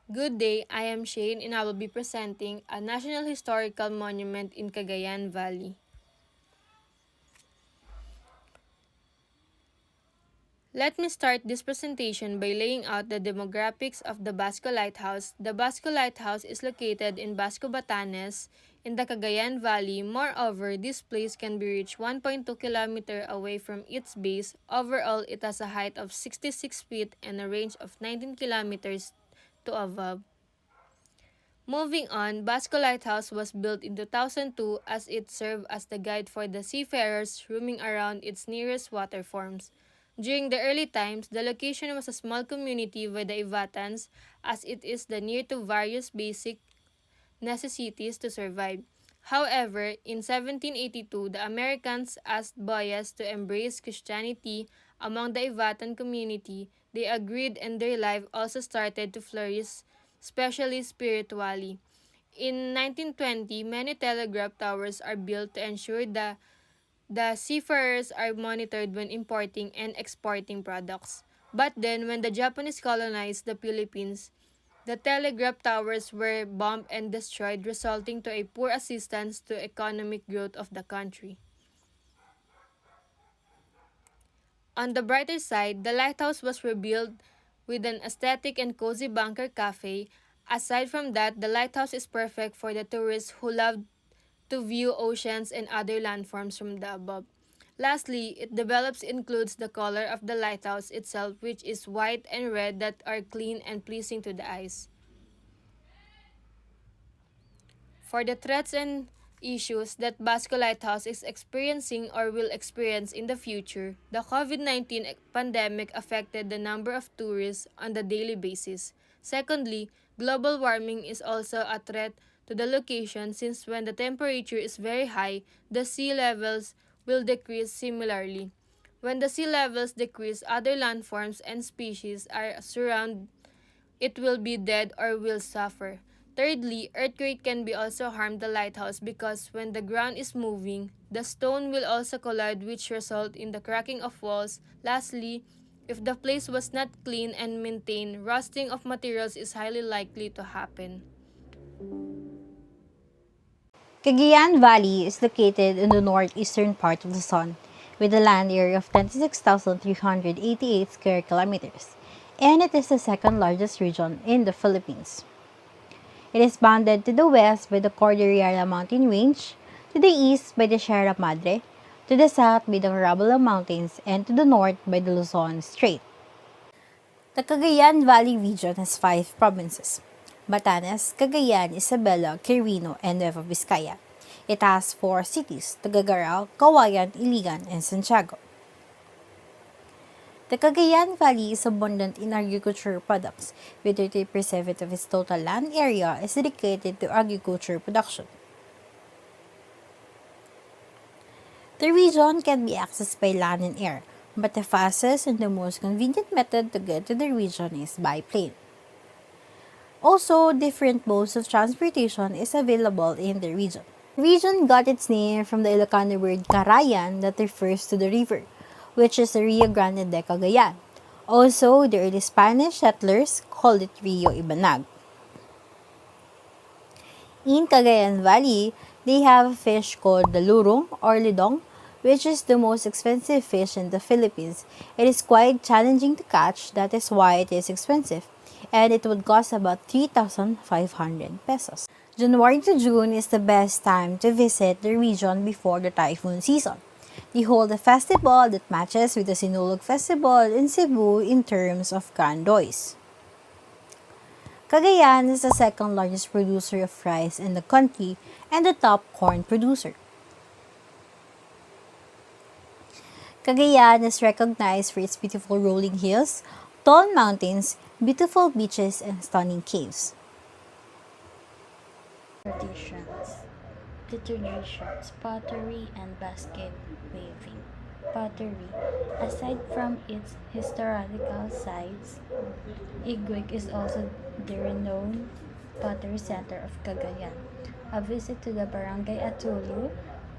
Good day, I am Shane and I will be presenting a National Historical Monument in Cagayan Valley. Let me start this presentation by laying out the demographics of the Basco Lighthouse. The Basco Lighthouse is located in Basco, Batanes, in the Cagayan Valley. Moreover, this place can be reached 1.2 km away from its base. Overall, it has a height of 66 feet and a range of 19 kilometers to above. Moving on, Basco Lighthouse was built in 2002 as it served as the guide for the seafarers roaming around its nearest waterforms. During the early times, the location was a small community by the Ivatans as it is the near to various basic necessities to survive. However, in 1782, the Americans asked Boyas to embrace Christianity among the Ivatan community. They agreed and their life also started to flourish, especially spiritually. In 1920, many telegraph towers are built to ensure the seafarers are monitored when importing and exporting products. But then, when the Japanese colonized the Philippines, the telegraph towers were bombed and destroyed, resulting to a poor assistance to economic growth of the country. On the brighter side, the lighthouse was rebuilt with an aesthetic and cozy bunker cafe. Aside from that, the lighthouse is perfect for the tourists who love to view oceans and other landforms from the above. Lastly, it develops includes the color of the lighthouse itself, which is white and red that are clean and pleasing to the eyes. For the threats and issues that Basco Lighthouse is experiencing or will experience in the future, the COVID-19 pandemic affected the number of tourists on the daily basis. Secondly, global warming is also a threat to the location since when the temperature is very high, the sea levels will decrease similarly. When the sea levels decrease, other landforms and species are surround it will be dead or will suffer. Thirdly, earthquake can be also harm the lighthouse because when the ground is moving, the stone will also collide which result in the cracking of walls. Lastly, if the place was not clean and maintained, rusting of materials is highly likely to happen. Cagayan Valley is located in the northeastern part of Luzon, with a land area of 26,388 square kilometers, and it is the second largest region in the Philippines. It is bounded to the west by the Cordillera Mountain Range, to the east by the Sierra Madre, to the south by the Carabola Mountains, and to the north by the Luzon Strait. The Cagayan Valley region has 5 provinces: Batanes, Cagayan, Isabela, Quirino, and Nueva Vizcaya. It has 4 cities: Tuguegarao, Cauayan, Iligan, and Santiago. The Cagayan Valley is abundant in agricultural products, with 30% of its total land area is dedicated to agriculture production. The region can be accessed by land and air, but the fastest and the most convenient method to get to the region is by plane. Also, different modes of transportation is available in the region. The region got its name from the Ilocano word Carayan that refers to the river, which is the Rio Grande de Cagayan. Also, the early Spanish settlers called it Rio Ibanag. In Cagayan Valley, they have a fish called the lurong or lidong, which is the most expensive fish in the Philippines. It is quite challenging to catch, that is why it is expensive, and it would cost about 3,500 pesos. January to June is the best time to visit the region before the typhoon season. They hold a festival that matches with the Sinulog Festival in Cebu in terms of candoys. Cagayan is the second largest producer of rice in the country and the top corn producer. Cagayan is recognized for its beautiful rolling hills, tall mountains, beautiful beaches, and stunning caves. Traditions: the traditions, pottery and basket weaving. Pottery. Aside from its historical sites, Igwig is also the renowned pottery center of Cagayan. A visit to the Barangay Atulio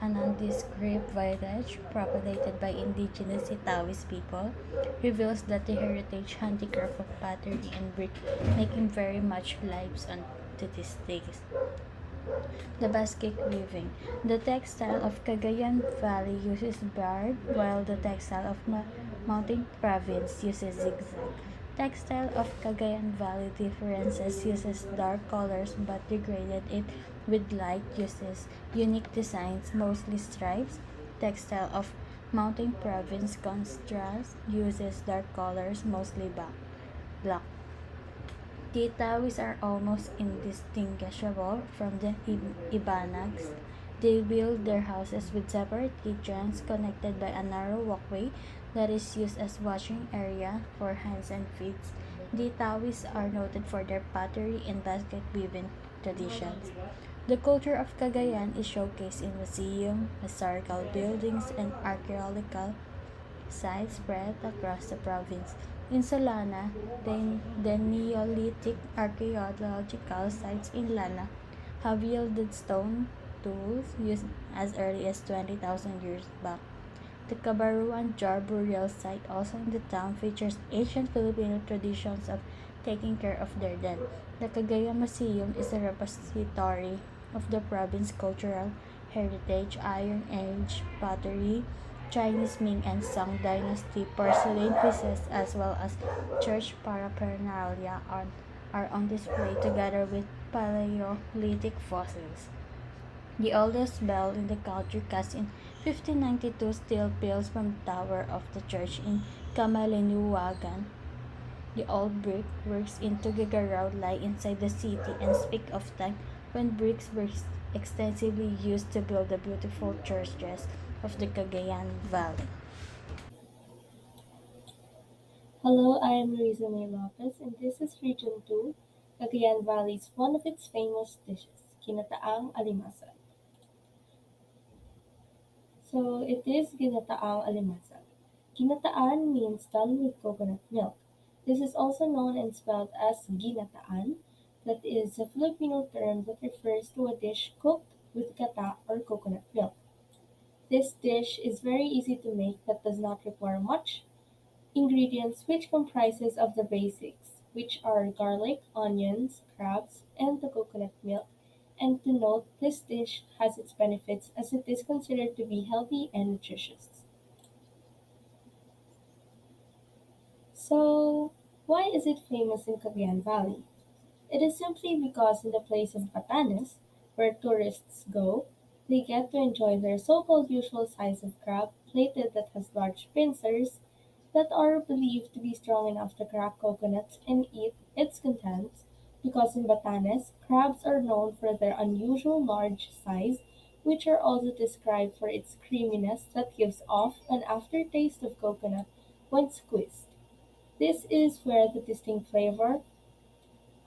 a nondescript village populated by indigenous Taoist people, reveals that the heritage handicraft of pottery and brick making very much lives on to these days. The basket weaving. The textile of Cagayan Valley uses barred, while the textile of Mountain Province uses zigzag. Textile of Cagayan Valley differences uses dark colors but degraded it with light uses unique designs, mostly stripes. Textile of Mountain Province contrast uses dark colors, mostly black. The Tawis are almost indistinguishable from the Ibanags. They build their houses with separate kitchens connected by a narrow walkway that is used as washing area for hands and feet. The Tawis are noted for their pottery and basket weaving traditions. The culture of Cagayan is showcased in museum, historical buildings, and archaeological sites spread across the province. In Solana, the Neolithic archaeological sites in Lana have yielded stone tools used as early as 20,000 years back. The Cabaruan Jar burial site, also in the town, features ancient Filipino traditions of taking care of their dead. The Cagayan Museum is a repository of the province's cultural heritage, Iron Age pottery, Chinese Ming and Song Dynasty porcelain pieces, as well as church paraphernalia are on display together with Paleolithic fossils. The oldest bell in the country, cast in 1592, still peals from the tower of the church in Kamalinuwagan. The old brickworks in Tuguegarao lie inside the city and speak of time when bricks were extensively used to build the beautiful churches of the Cagayan Valley. Hello, I am Luisa May Lopez, and this is Region 2, Cagayan Valley's one of its famous dishes, Ginataang Alimasag. So it is Ginataang Alimasag. Ginataan means done with coconut milk. This is also known and spelled as ginataan. That is a Filipino term that refers to a dish cooked with gata or coconut milk. This dish is very easy to make but does not require much ingredients, which comprises of the basics, which are garlic, onions, crabs, and the coconut milk. And to note, this dish has its benefits as it is considered to be healthy and nutritious. So, why is it famous in Cagayan Valley? It is simply because in the place of Batanes, where tourists go, they get to enjoy their so-called usual size of crab, plated that has large pincers, that are believed to be strong enough to crack coconuts and eat its contents, because in Batanes, crabs are known for their unusual large size, which are also described for its creaminess that gives off an aftertaste of coconut when squeezed. This is where the distinct flavor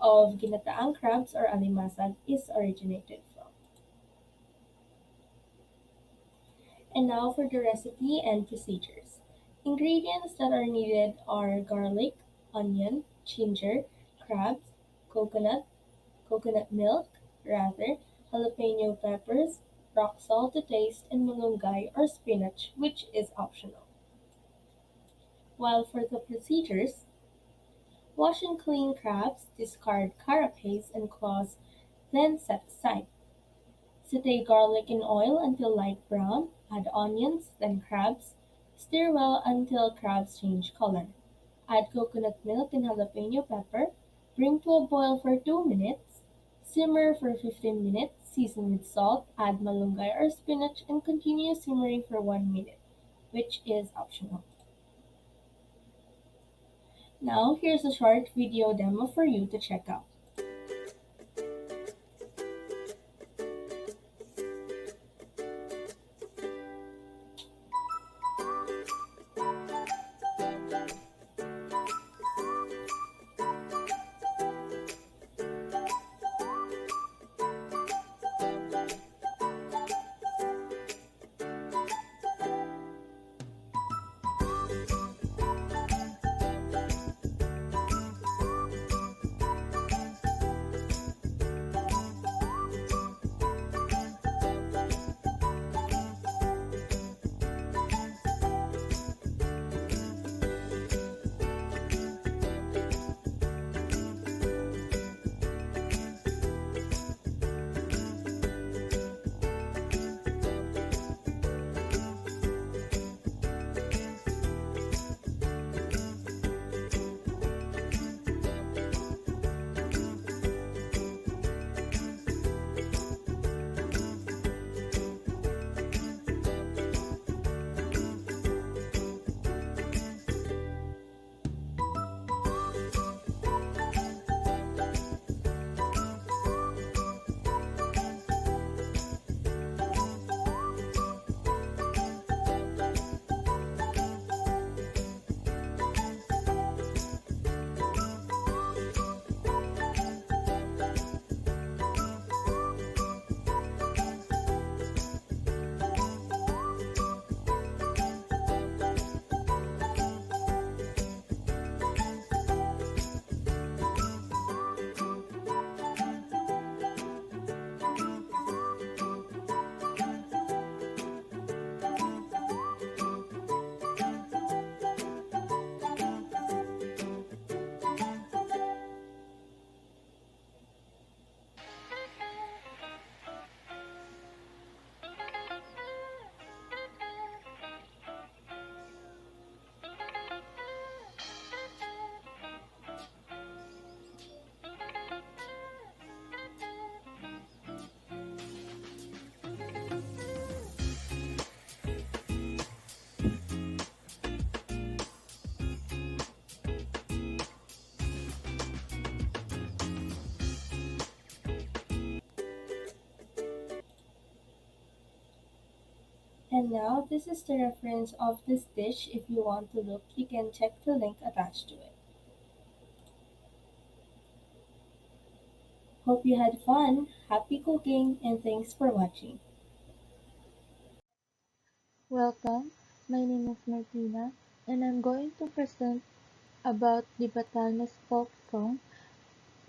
of ginataang crabs or alimasag is originated from. And now for the recipe and procedures. Ingredients that are needed are garlic, onion, ginger, crabs, coconut, coconut milk, rather, jalapeno peppers, rock salt to taste, and malunggay or spinach, which is optional. While for the procedures, wash and clean crabs, discard carapace and claws, then set aside. Saute garlic in oil until light brown, add onions, then crabs. Stir well until crabs change color. Add coconut milk and jalapeno pepper. Bring to a boil for 2 minutes. Simmer for 15 minutes. Season with salt. Add malunggay or spinach and continue simmering for 1 minute, which is optional. Now here's a short video demo for you to check out. And now this is the reference of this dish. If you want to look, you can check the link attached to it. Hope you had fun, happy cooking, and thanks for watching. Welcome, my name is Martina, and I'm going to present about the Batanes folk song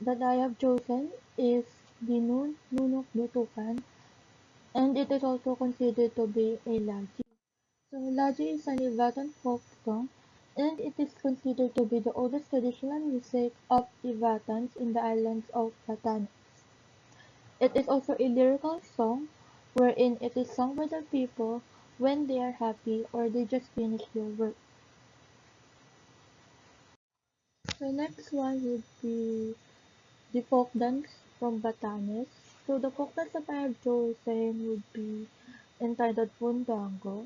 that I have chosen is the Nunuk Dutukan, and it is also considered to be a Laji. So Laji is an Ivatan folk song, and it is considered to be the oldest traditional music of Ivatans in the islands of Batanes. It is also a lyrical song wherein it is sung by the people when they are happy or they just finish their work. The next one would be the folk dance from Batanes. So the folk dance that I have chosen would be entitled Fundango,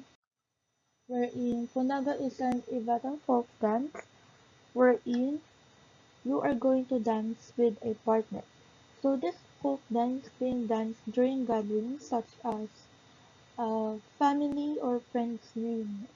wherein Fundango is an Ivatan folk dance wherein you are going to dance with a partner. So this folk dance being danced during gatherings such as family or friends reunion.